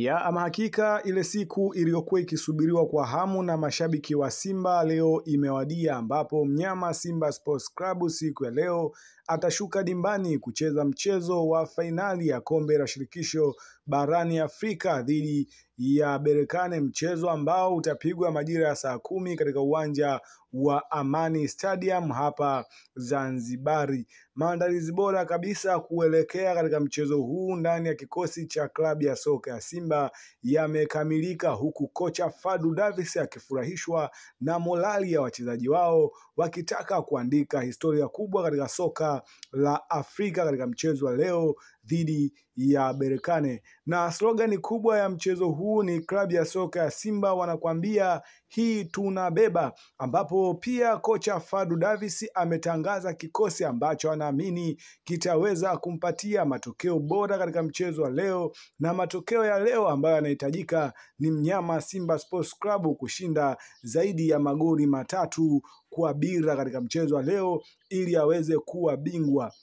Ama hakika ile siku iliyokuwa ikisubiriwa kwa hamu na mashabiki wa Simba leo imewadia, ambapo mnyama Simba Sports Club siku ya leo atashuka dimbani kucheza mchezo wa fainali ya kombe la shirikisho barani Afrika dhidi ya Berkane, mchezo ambao utapigwa majira ya saa 10 katika uwanja wa Amani Stadium hapa Zanzibari. Maandalizi bora kabisa kuelekea katika mchezo huu ndani ya kikosi cha klabu ya soka ya Simba yamekamilika, huku kocha Fadlu Davis akifurahishwa na morali ya wachezaji wao, wakitaka kuandika historia kubwa katika soka la Afrika katika mchezo wa leo dhidi ya Berkane. Na slogan kubwa ya mchezo huu ni klabu ya soka ya Simba wanakuambia hii tunabeba, ambapo pia kocha Fadlu Davis ametangaza kikosi ambacho anaamini kitaweza kumpatia matokeo bora katika mchezo wa leo, na matokeo ya leo ambayo yanahitajika ni mnyama Simba Sports Club kushinda zaidi ya magoli 3-0 katika mchezo wa leo ili aweze kuwa bingwa.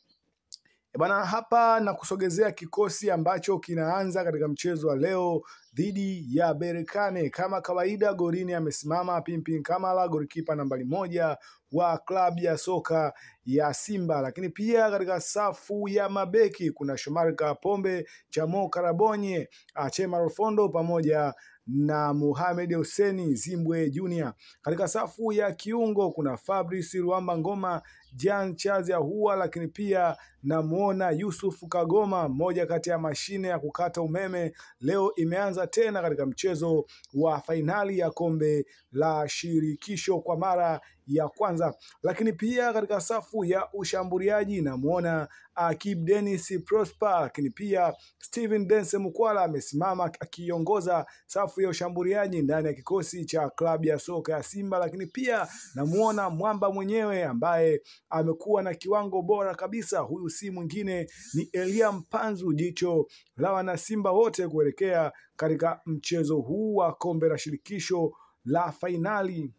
Bana, hapa na kusogezea kikosi ambacho kinaanza katika mchezo wa leo dhidi ya Berkane. Kama kawaida, golini amesimama Pimpin Kamara, golikipa nambari 1 wa klabu ya soka ya Simba. Lakini pia katika safu ya mabeki kuna Shomari Kapombe, Chamo Karabonye, Chema Rofondo pamoja na Mohamed Hussein Zimbwe Junior. Katika safu ya kiungo kuna Fabrice Luamba Ngoma, Jean Charles Ahoua, lakini pia namuona Yusuf Kagoma, moja kati ya mashine ya kukata umeme, leo imeanza tena katika mchezo wa fainali ya kombe la shirikisho kwa mara ya kwanza. Lakini pia katika safu ya ushambuliaji namuona Akib Dennis Prosper, lakini pia Steven Dense Mukwala amesimama akiongoza safu ya ushambuliaji ndani ya kikosi cha klabu ya soka ya Simba. Lakini pia namuona mwamba mwenyewe ambaye amekuwa na kiwango bora kabisa, huyu si mwingine ni Elia Mpanzu, jicho la wana Simba wote kuelekea katika mchezo huu wa kombe la shirikisho la fainali.